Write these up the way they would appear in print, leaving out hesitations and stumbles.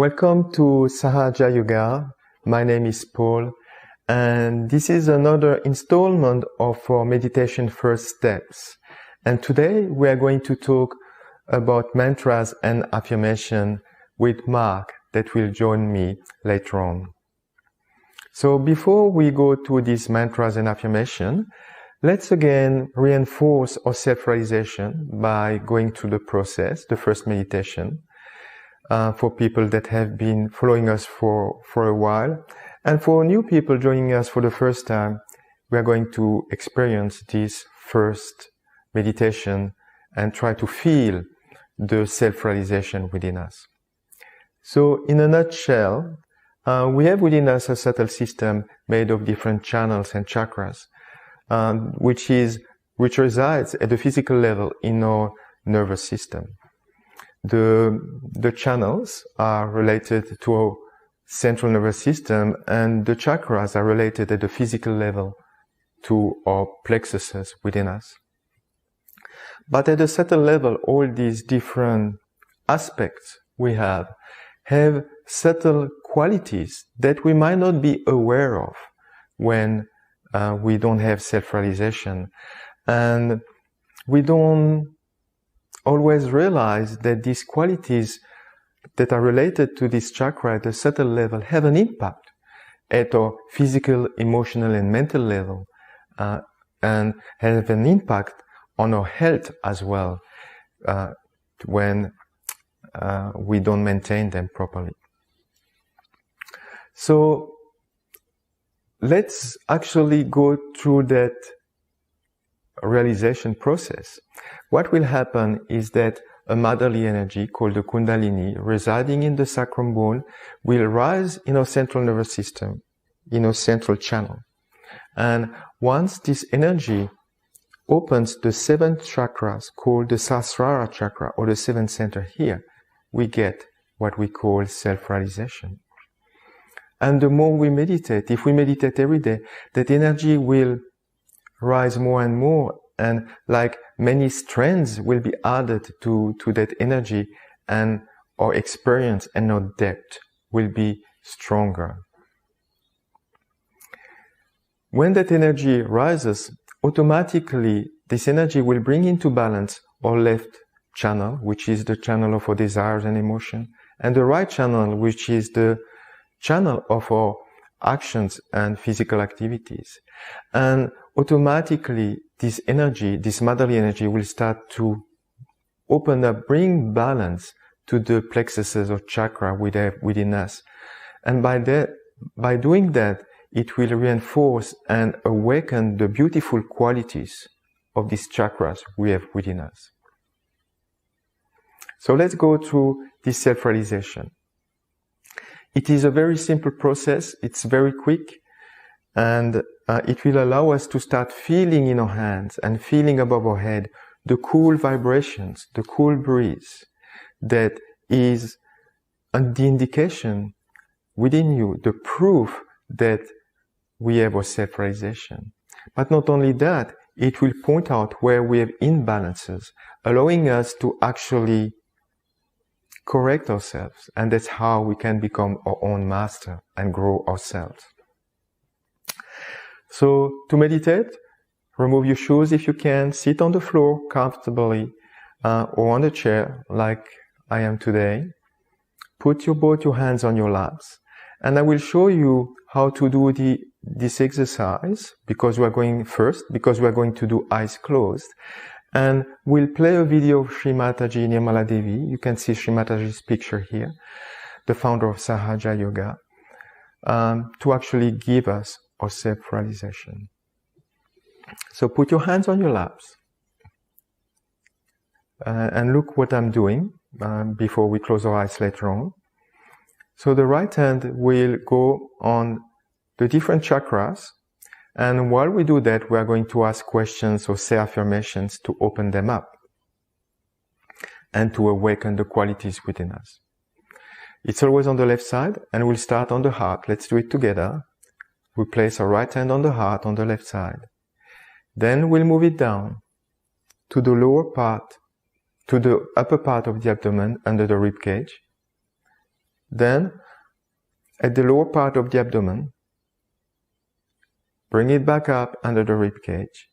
Welcome to Sahaja Yoga. My name is Paul, and this is another installment of our meditation first steps. And today we are going to talk about mantras and affirmation with Mark that will join me later on. So before we go to these mantras and affirmation, let's again reinforce our self-realization by going through the process, the first meditation, for people that have been following us for a while. And for new people joining us for the first time, we are going to experience this first meditation and try to feel the self-realization within us. So in a nutshell, we have within us a subtle system made of different channels and chakras, which resides at the physical level in our nervous system. The channels are related to our central nervous system, and the chakras are related at the physical level to our plexuses within us. But at a subtle level, all these different aspects we have subtle qualities that we might not be aware of when we don't have self-realization. And we don't always realize that these qualities that are related to this chakra at a subtle level have an impact at our physical, emotional, and mental level, and have an impact on our health as well when we don't maintain them properly. So let's actually go through that realization process. What will happen is that a motherly energy called the Kundalini residing in the sacrum bone will rise in our central nervous system, in our central channel. And once this energy opens the seventh chakras called the Sahasrara chakra, or the seventh center here, we get what we call self-realization. And the more we meditate, if we meditate every day, that energy will rise more and more, and like many strands will be added to that energy, and our experience and our depth will be stronger. When that energy rises, automatically this energy will bring into balance our left channel, which is the channel of our desires and emotion, and the right channel, which is the channel of our actions and physical activities. And automatically this energy, this motherly energy, will start to open up, bring balance to the plexuses or chakra we have within us. And by doing that, it will reinforce and awaken the beautiful qualities of these chakras we have within us. So let's go through this self-realization. It is a very simple process, it's very quick, and it will allow us to start feeling in our hands and feeling above our head the cool vibrations, the cool breeze that is the indication within you, the proof that we have our self-realization. But not only that, it will point out where we have imbalances, allowing us to actually correct ourselves, and that's how we can become our own master and grow ourselves. So to meditate, remove your shoes if you can, sit on the floor comfortably or on a chair like I am today. Put both your hands on your laps, and I will show you how to do this exercise because we are going to do eyes closed. And we'll play a video of Sri Mataji Nirmala Devi. You can see Sri Mataji's picture here, the founder of Sahaja Yoga, to actually give us our self-realization. So put your hands on your laps and look what I'm doing before we close our eyes later on. So the right hand will go on the different chakras. And while we do that, we are going to ask questions or say affirmations to open them up and to awaken the qualities within us. It's always on the left side, and we'll start on the heart. Let's do it together. We place our right hand on the heart on the left side. Then we'll move it down to the lower part, to the upper part of the abdomen under the rib cage. Then, at the lower part of the abdomen, bring it back up under the rib cage.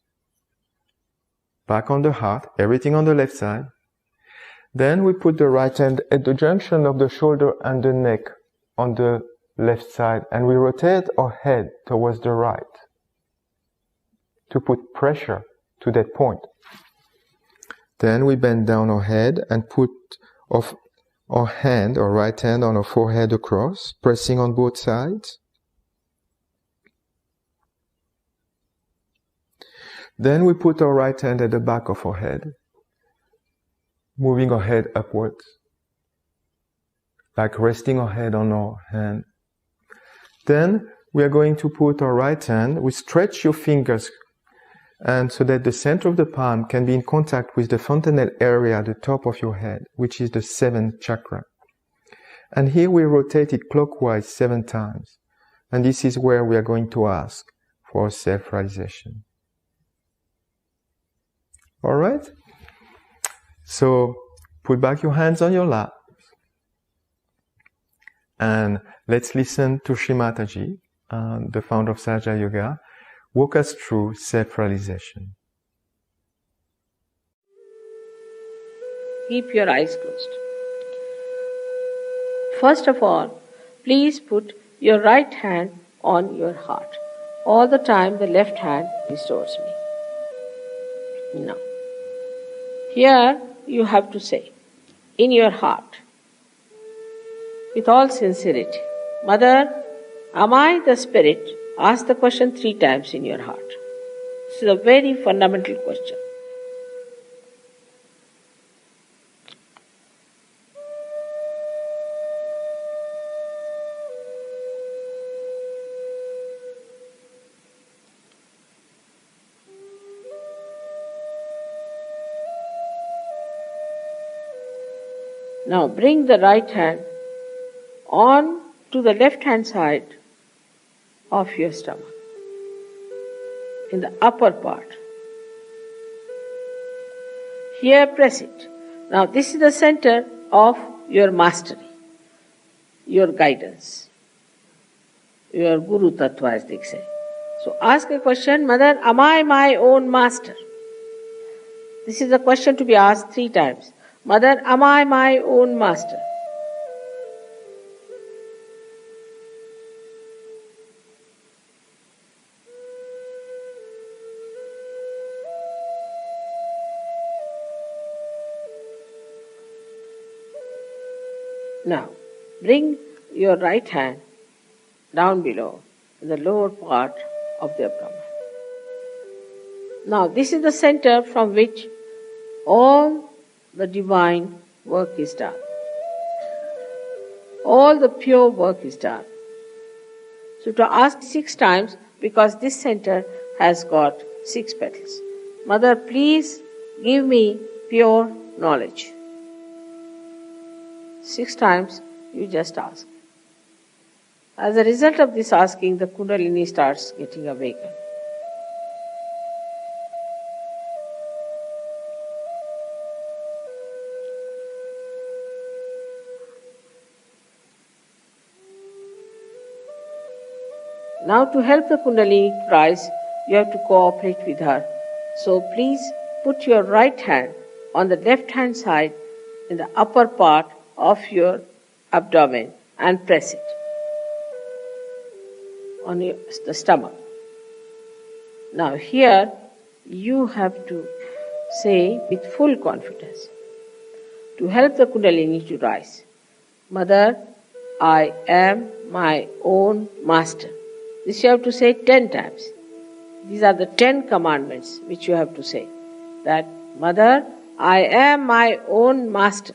Back on the heart, everything on the left side. Then we put the right hand at the junction of the shoulder and the neck on the left side, and we rotate our head towards the right to put pressure to that point. Then we bend down our head and put our right hand on our forehead across, pressing on both sides. Then we put our right hand at the back of our head, moving our head upwards, like resting our head on our hand. Then we are going to put our right hand, we stretch your fingers, and so that the center of the palm can be in contact with the fontanelle area at the top of your head, which is the 7th chakra. And here we rotate it clockwise 7 times. And this is where we are going to ask for self-realization. Alright? So, put back your hands on your lap. And let's listen to Shri Mataji, the founder of Sahaja Yoga, walk us through self-realization. Keep your eyes closed. First of all, please put your right hand on your heart. All the time the left hand is towards me. Now, here you have to say, in your heart, with all sincerity, Mother, am I the spirit? Ask the question 3 times in your heart. This is a very fundamental question. Now bring the right hand on to the left hand side of your stomach, in the upper part. Here press it. Now this is the center of your mastery, your guidance, your Guru Tattva as they say. So ask a question, Mother, am I my own master? This is a question to be asked 3 times. Mother, am I my own master? Now, bring your right hand down below, in the lower part of the abdomen. Now, this is the center from which all the divine work is done. All the pure work is done. So to ask 6 times, because this center has got 6 petals. Mother, please give me pure knowledge. 6 times you just ask. As a result of this asking, the Kundalini starts getting awakened. Now to help the Kundalini to rise, you have to cooperate with her. So please put your right hand on the left hand side in the upper part of your abdomen and press it on the stomach. Now here you have to say with full confidence, to help the Kundalini to rise, Mother, I am my own master. This you have to say 10 times. These are the 10 commandments which you have to say. That, Mother, I am my own master.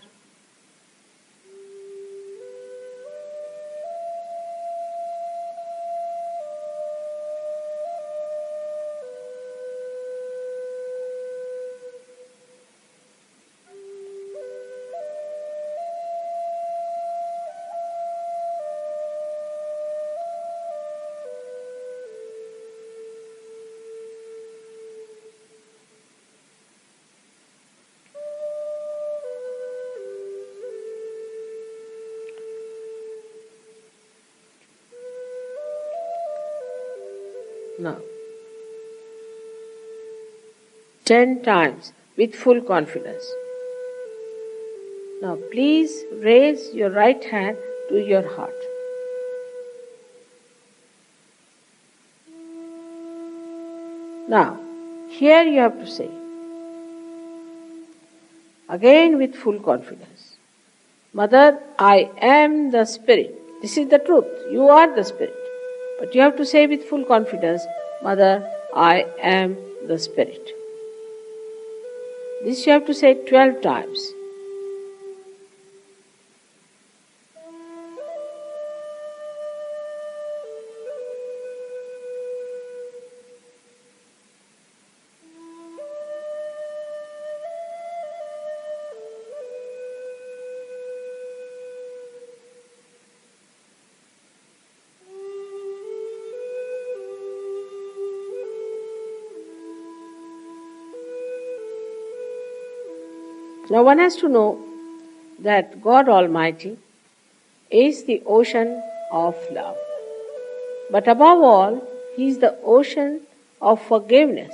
Now, 10 times with full confidence. Now, please raise your right hand to your heart. Now, here you have to say, again with full confidence, Mother, I am the Spirit. This is the truth. You are the Spirit. But you have to say with full confidence, Mother, I am the Spirit. This you have to say 12 times. Now one has to know that God Almighty is the ocean of love. But above all, He is the ocean of forgiveness.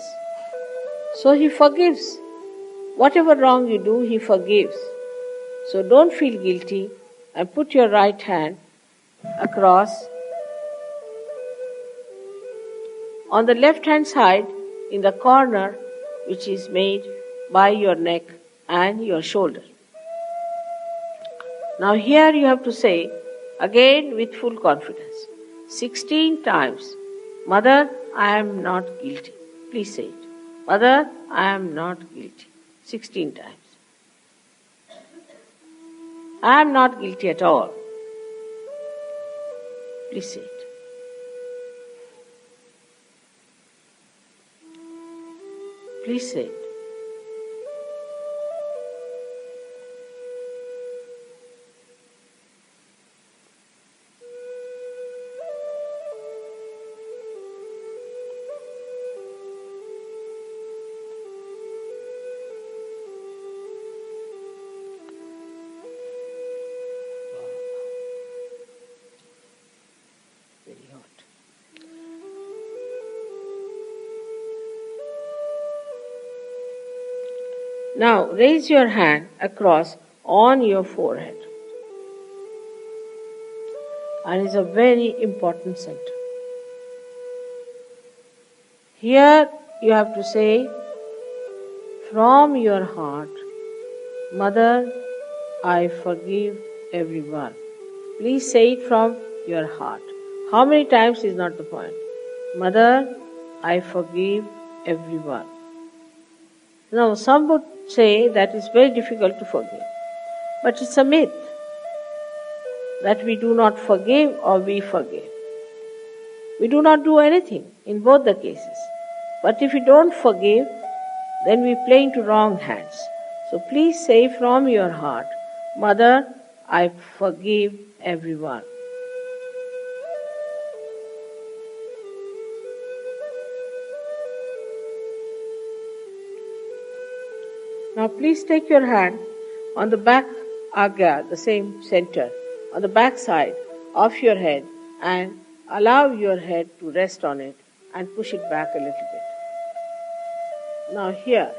So He forgives. Whatever wrong you do, He forgives. So don't feel guilty and put your right hand across. On the left hand side, in the corner which is made by your neck and your shoulder. Now here you have to say, again with full confidence, 16 times, Mother, I am not guilty. Please say it. Mother, I am not guilty. 16 times. I am not guilty at all. Please say it. Please say it. Now raise your hand across on your forehead. And it's a very important center. Here you have to say from your heart, Mother, I forgive everyone. Please say it from your heart. How many times is not the point. Mother, I forgive everyone. Now some would say that it's very difficult to forgive. But it's a myth that we do not forgive or we forgive. We do not do anything in both the cases. But if we don't forgive, then we play into wrong hands. So please say from your heart, Mother, I forgive everyone. Now please take your hand on the back agya, the same center, on the back side of your head and allow your head to rest on it and push it back a little bit. Now here,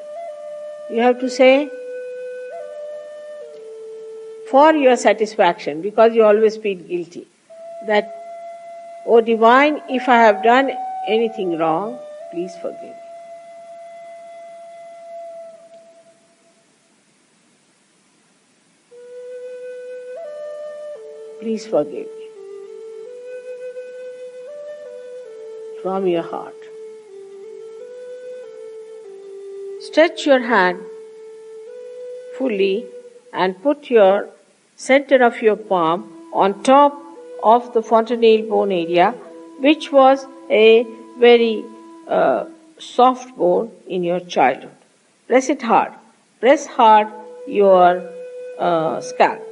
you have to say, for your satisfaction, because you always feel guilty, that, O Divine, if I have done anything wrong, please forgive me. Please forgive me. From your heart. Stretch your hand fully and put your center of your palm on top of the fontanelle bone area, which was a very soft bone in your childhood. Press it hard. Press hard your scalp.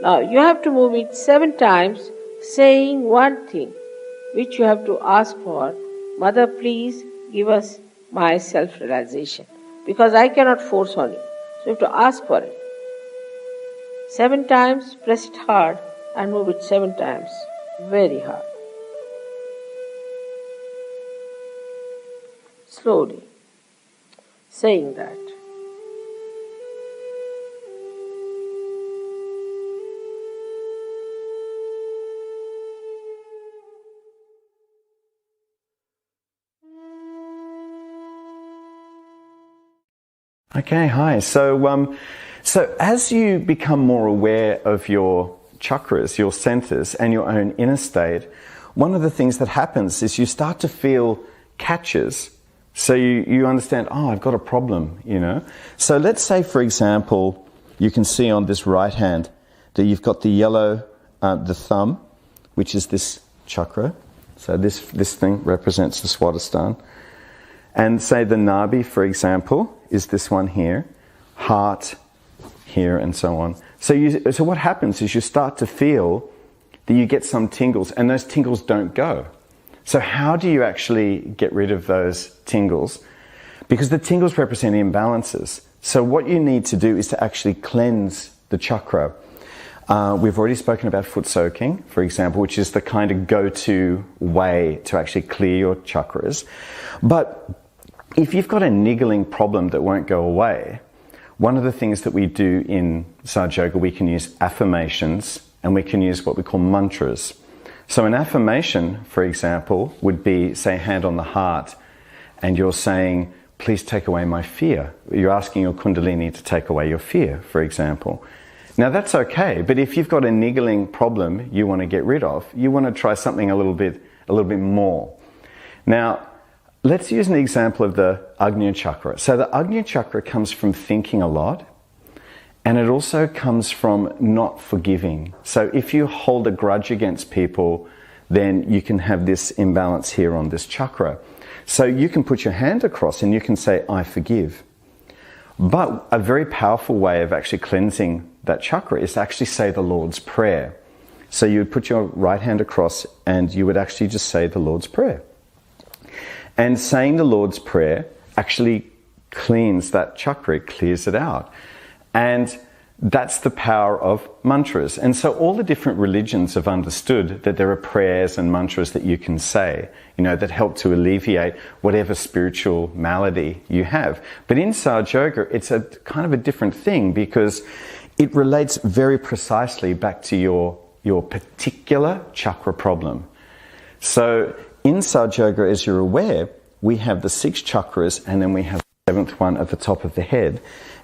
Now you have to move it 7 times, saying one thing, which you have to ask for. Mother, please give us my self-realization. Because I cannot force on you. So you have to ask for it. 7 times, press it hard and move it 7 times. Very hard. slowly, saying that. Okay, hi. So as you become more aware of your chakras, your centers, and your own inner state, one of the things that happens is you start to feel catches. So you understand, oh, I've got a problem, you know. So let's say, for example, you can see on this right hand that you've got the yellow, the thumb, which is this chakra. So this thing represents the Swadhisthana. And say the Nabi, for example, is this one here, heart here, and so on. So what happens is you start to feel that you get some tingles, and those tingles don't go. So how do you actually get rid of those tingles? Because the tingles represent imbalances. So what you need to do is to actually cleanse the chakra. We've already spoken about foot soaking, for example, which is the kind of go-to way to actually clear your chakras. But if you've got a niggling problem that won't go away, one of the things that we do in Sahaja Yoga, we can use affirmations and we can use what we call mantras. So an affirmation, for example, would be, say, hand on the heart, and you're saying, please take away my fear. You're asking your Kundalini to take away your fear, for example. Now that's okay, but if you've got a niggling problem you want to get rid of, you want to try something a little bit more. Now, let's use an example of the Agnew Chakra. So the Agnew Chakra comes from thinking a lot, and it also comes from not forgiving. So if you hold a grudge against people, then you can have this imbalance here on this chakra. So you can put your hand across and you can say, I forgive. But a very powerful way of actually cleansing that chakra is to actually say the Lord's Prayer. So you would put your right hand across and you would actually just say the Lord's Prayer. And saying the Lord's Prayer actually cleans that chakra, it clears it out. And that's the power of mantras. And so all the different religions have understood that there are prayers and mantras that you can say, you know, that help to alleviate whatever spiritual malady you have. But in Sahaja Yoga, it's a kind of a different thing because it relates very precisely back to your particular chakra problem. So in Sahaja Yoga, as you're aware, we have the 6 chakras and then we have the 7th one at the top of the head.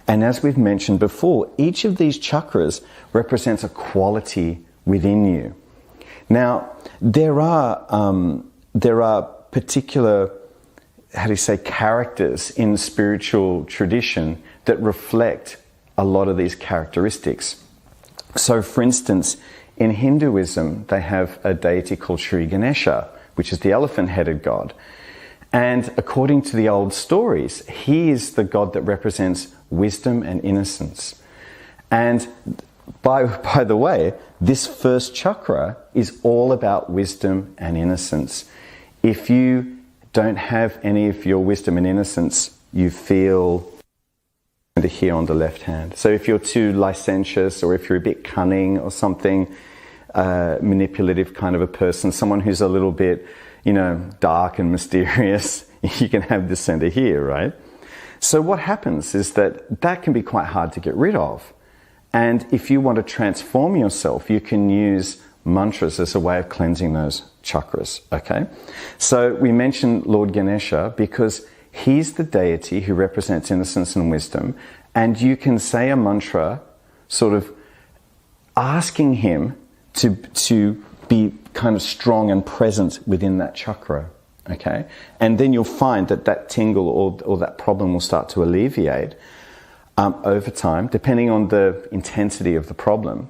And as we've mentioned before, each of these chakras represents a quality within you. Now, there are particular, characters in spiritual tradition that reflect a lot of these characteristics. So, for instance, in Hinduism, they have a deity called Shri Ganesha, which is the elephant-headed god. And according to the old stories, he is the god that represents wisdom and innocence. And by the way, this first chakra is all about wisdom and innocence. If you don't have any of your wisdom and innocence, you feel here on the left hand. So if you're too licentious or if you're a bit cunning or something, manipulative kind of a person, someone who's a little bit, dark and mysterious, you can have this center here, right? So what happens is that can be quite hard to get rid of. And if you want to transform yourself, you can use mantras as a way of cleansing those chakras, okay? So we mentioned Lord Ganesha because he's the deity who represents innocence and wisdom. And you can say a mantra sort of asking him to be kind of strong and present within that chakra, okay? And then you'll find that tingle or that problem will start to alleviate over time, depending on the intensity of the problem.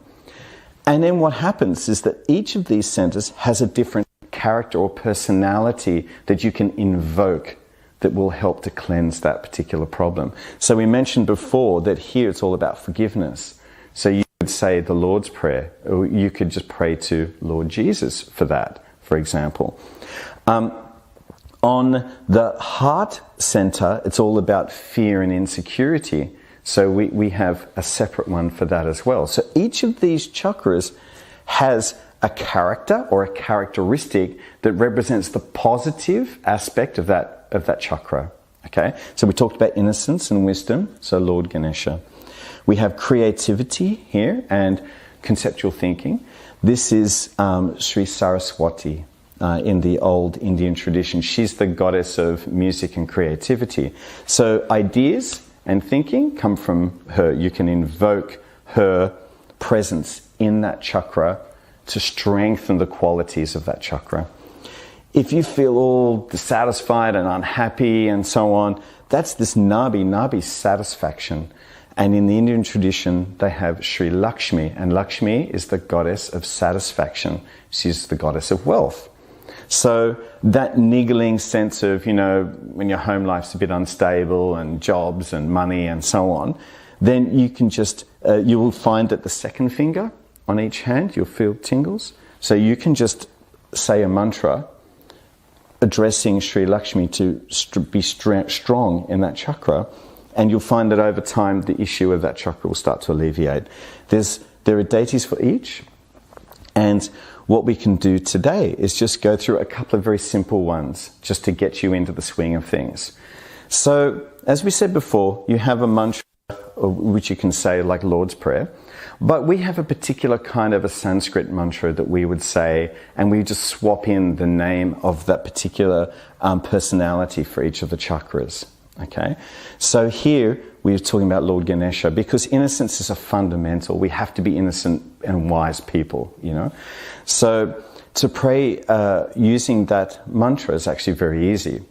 And then what happens is that each of these centers has a different character or personality that you can invoke that will help to cleanse that particular problem. So we mentioned before that here it's all about forgiveness. So you could say the Lord's Prayer, or you could just pray to Lord Jesus for that, for example. On the heart center, it's all about fear and insecurity. So we have a separate one for that as well. So each of these chakras has a character or a characteristic that represents the positive aspect of that that chakra. Okay, so we talked about innocence and wisdom, so Lord Ganesha. We have creativity here and conceptual thinking. This is Sri Saraswati in the old Indian tradition. She's the goddess of music and creativity. So ideas and thinking come from her. You can invoke her presence in that chakra to strengthen the qualities of that chakra. If you feel all dissatisfied and unhappy and so on, that's this Nabi satisfaction. And in the Indian tradition, they have Shri Lakshmi, and Lakshmi is the goddess of satisfaction. She's the goddess of wealth. So that niggling sense of, when your home life's a bit unstable and jobs and money and so on, then you can just, you will find that the second finger on each hand, you'll feel tingles. So you can just say a mantra addressing Shri Lakshmi to be strong in that chakra, and you'll find that over time the issue of that chakra will start to alleviate. There are deities for each, and what we can do today is just go through a couple of very simple ones just to get you into the swing of things. So, as we said before, you have a mantra which you can say like Lord's Prayer, but we have a particular kind of a Sanskrit mantra that we would say, and we just swap in the name of that particular personality for each of the chakras. Okay, so here we're talking about Lord Ganesha because innocence is a fundamental. We have to be innocent and wise people, So to pray using that mantra is actually very easy.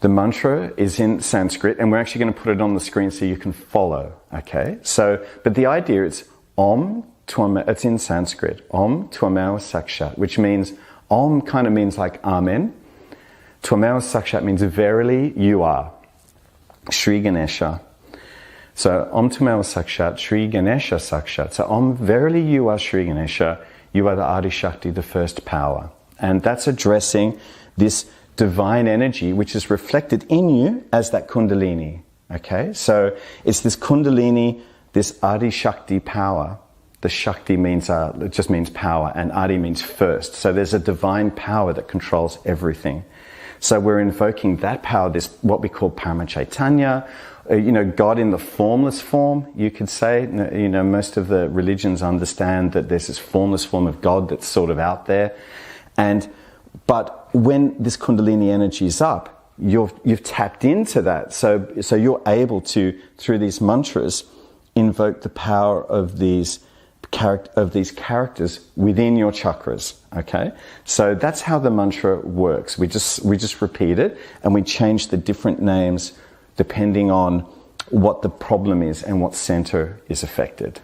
The mantra is in Sanskrit, and we're actually going to put it on the screen so you can follow. Okay, but the idea is Om Tvameva. It's in Sanskrit. Om Tvameva Sakshat, which means Om kind of means like Amen. Tvameva Sakshat means verily you are. Shri Ganesha. So Om Tvameva Sakshat, Shri Ganesha Sakshat. So Om, verily you are Shri Ganesha. You are the Adi Shakti, the first power. And that's addressing this divine energy which is reflected in you as that Kundalini. Okay? So it's this Kundalini, this Adi Shakti power. The Shakti means, it just means power, and Adi means first. So there's a divine power that controls everything. So we're invoking that power, this what we call Parama Chaitanya, God in the formless form, you could say. Most of the religions understand that there's this formless form of God that's sort of out there. But when this Kundalini energy is up, you've tapped into that. So you're able to, through these mantras, invoke the power of these characters within your chakras. Okay, so that's how the mantra works. We just repeat it, and we change the different names depending on what the problem is and what center is affected.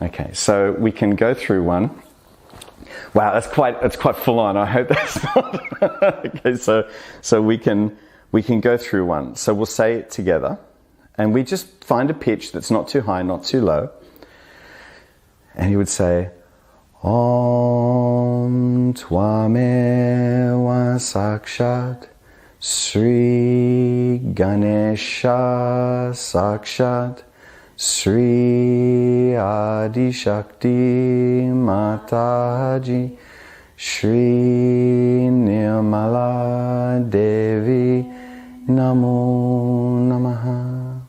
Okay, so we can go through one. Wow, that's quite full on. I hope that's not. Okay, so we can go through one. So we'll say it together, and we just find a pitch that's not too high, not too low. And he would say, Om Tvameva Sakshat Sri Ganesha Sakshat Sri Adi Shakti Mataji Shri Nirmala Devi Namo Namaha.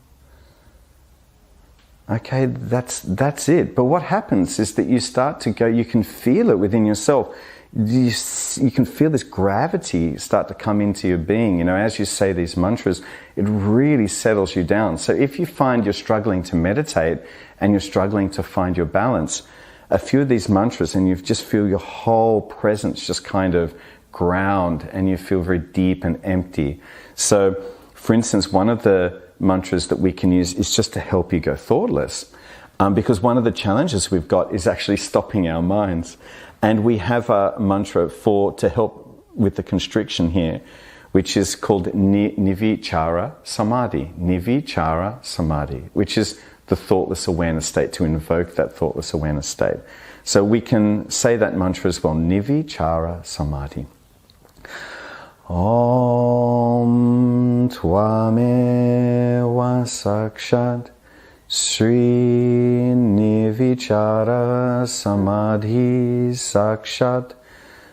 Okay, that's it. But what happens is that you start to go, you can feel it within yourself. You can feel this gravity start to come into your being. As you say these mantras, it really settles you down. So if you find you're struggling to meditate and you're struggling to find your balance, a few of these mantras and you just feel your whole presence just kind of ground and you feel very deep and empty. So, for instance, one of the mantras that we can use is just to help you go thoughtless. Because one of the challenges we've got is actually stopping our minds. And we have a mantra to help with the constriction here, which is called Nivichara Samadhi. Nivichara Samadhi, which is the thoughtless awareness state, to invoke that thoughtless awareness state. So we can say that mantra as well, Nivichara Samadhi. Om Tvameva Sakshat Sri Nivichara Samadhi Sakshat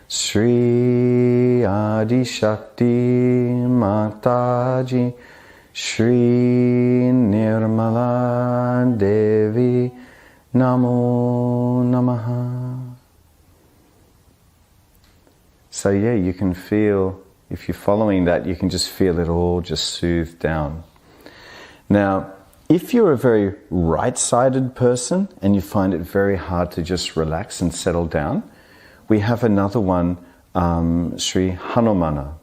Shri Adi Shakti Mataji, Shri Nirmala Devi, Namo Namaha. So yeah, you can feel, if you're following that, you can just feel it all just soothed down. Now, if you're a very right-sided person and you find it very hard to just relax and settle down, we have another one, Shri Hanumana.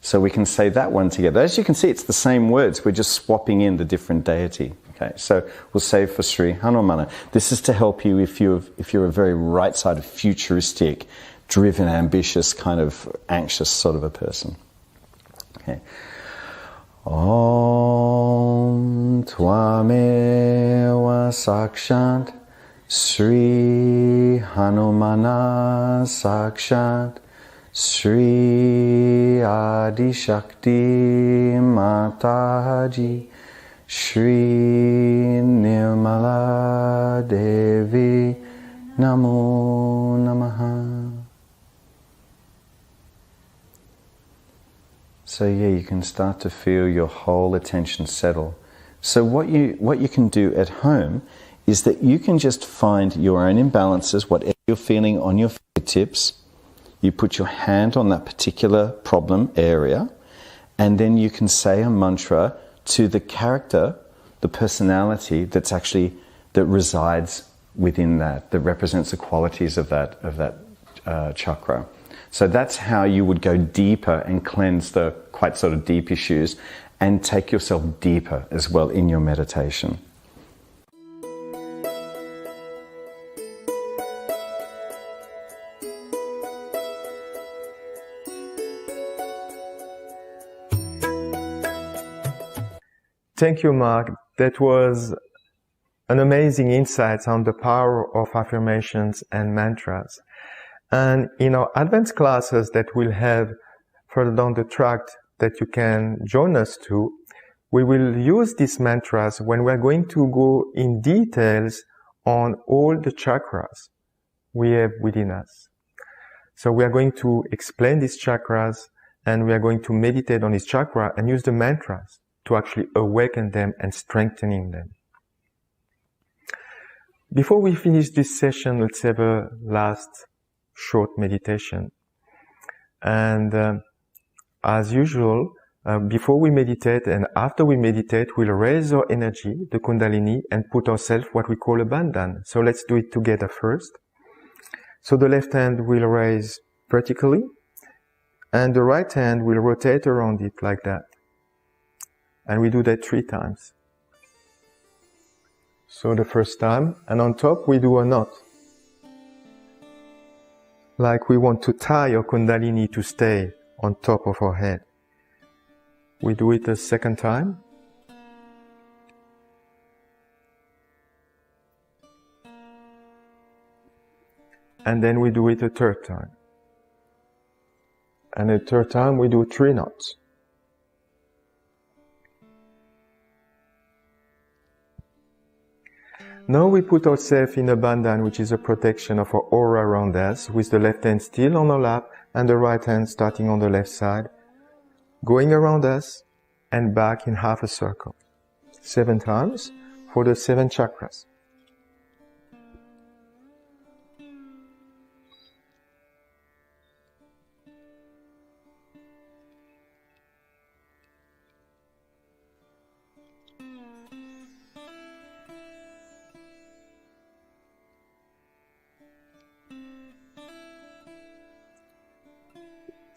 So we can say that one together. As you can see, it's the same words. We're just swapping in the different deity. Okay, so we'll say for Shri Hanumana. This is to help you if you're a very right-sided, futuristic, driven, ambitious, kind of anxious sort of a person. Okay. Om Tvameva Sakshant Shri Hanumana Sakshat Shri Adi Shakti Mataji Shri Nirmala Devi Namo Namaha. So yeah, you can start to feel your whole attention settle. So what you can do at home is that you can just find your own imbalances, whatever you're feeling on your fingertips. You put your hand on that particular problem area, and then you can say a mantra to the character, the personality that resides within that represents the qualities of that chakra. So that's how you would go deeper and cleanse the quite sort of deep issues and take yourself deeper as well in your meditation. Thank you, Mark. That was an amazing insight on the power of affirmations and mantras. And in our advanced classes that we'll have further down the track that you can join us to, we will use these mantras when we're going to go in details on all the chakras we have within us. So we are going to explain these chakras and we are going to meditate on each chakra and use the mantras to actually awaken them and strengthening them. Before we finish this session, let's have a last short meditation. And as usual, before we meditate and after we meditate, we'll raise our energy, the Kundalini, and put ourselves what we call a bandhan. So let's do it together first. So the left hand will raise vertically, and the right hand will rotate around it like that. And we do that 3 times. So the first time, and on top we do a knot. Like we want to tie our Kundalini to stay on top of our head. We do it a second time. And then we do it a third time. And a third time we do 3 knots. Now we put ourselves in a bandhan, which is a protection of our aura around us, with the left hand still on our lap and the right hand starting on the left side, going around us and back in half a circle. 7 times for the 7 chakras.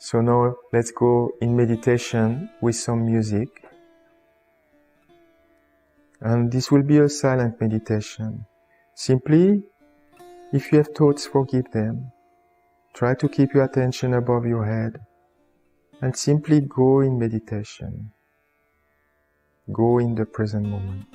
So now let's go in meditation with some music. And this will be a silent meditation. Simply, if you have thoughts, forgive them. Try to keep your attention above your head. And simply go in meditation. Go in the present moment.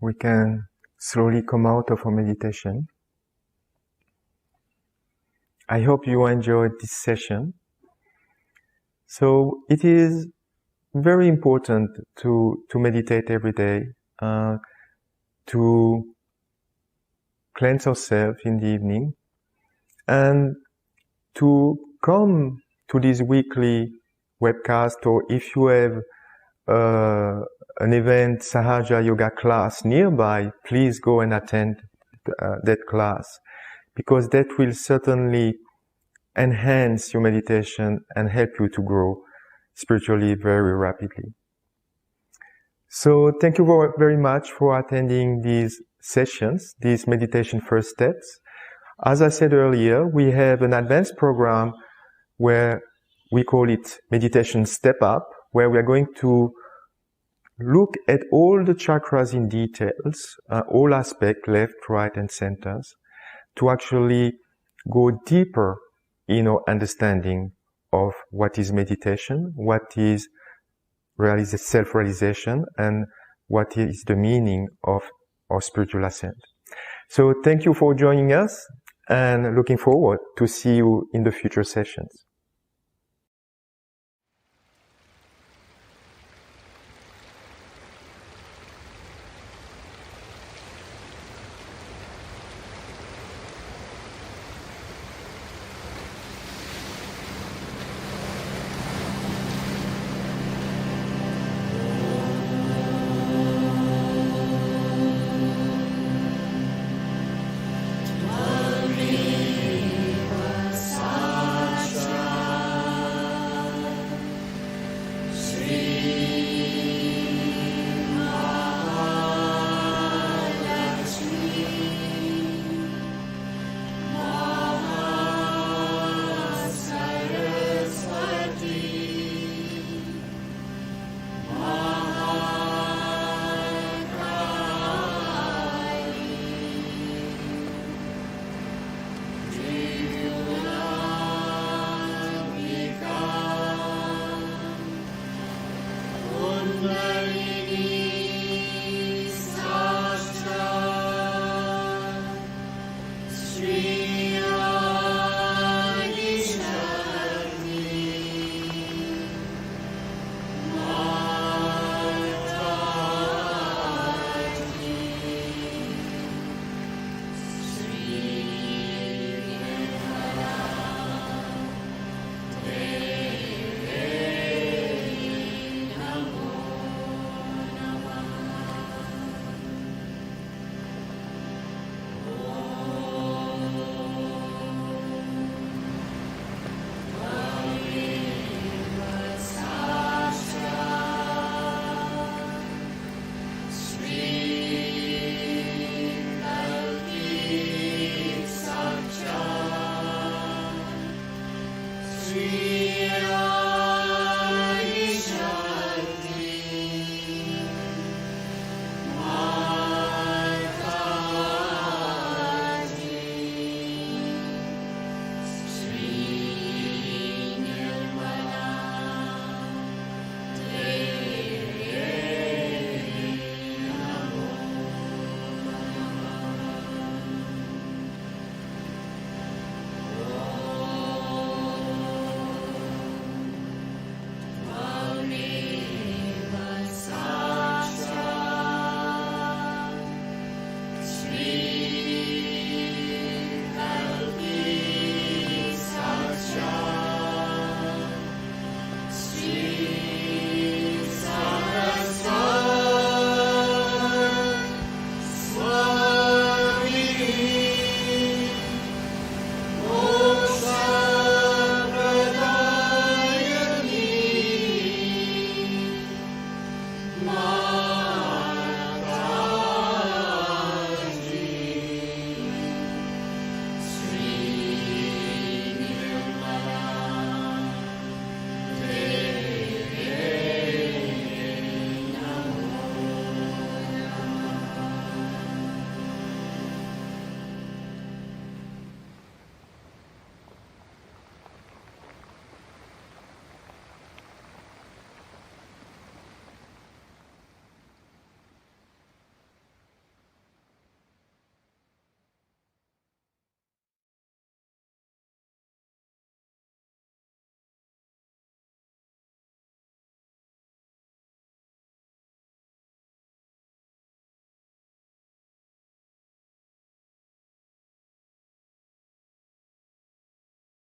We can slowly come out of our meditation. I hope you enjoyed this session. So it is very important to meditate every day, to cleanse ourselves in the evening, and to come to this weekly webcast, or if you have an event, Sahaja Yoga class nearby, please go and attend that class, because that will certainly enhance your meditation and help you to grow spiritually very rapidly. So thank you very much for attending these sessions, these meditation first steps. As I said earlier, we have an advanced program where we call it Meditation Step Up, where we are going to look at all the chakras in details, all aspects, left, right, and centers, to actually go deeper in our understanding of what is meditation, what is self-realization, and what is the meaning of our spiritual ascent. So thank you for joining us, and looking forward to see you in the future sessions. Amen.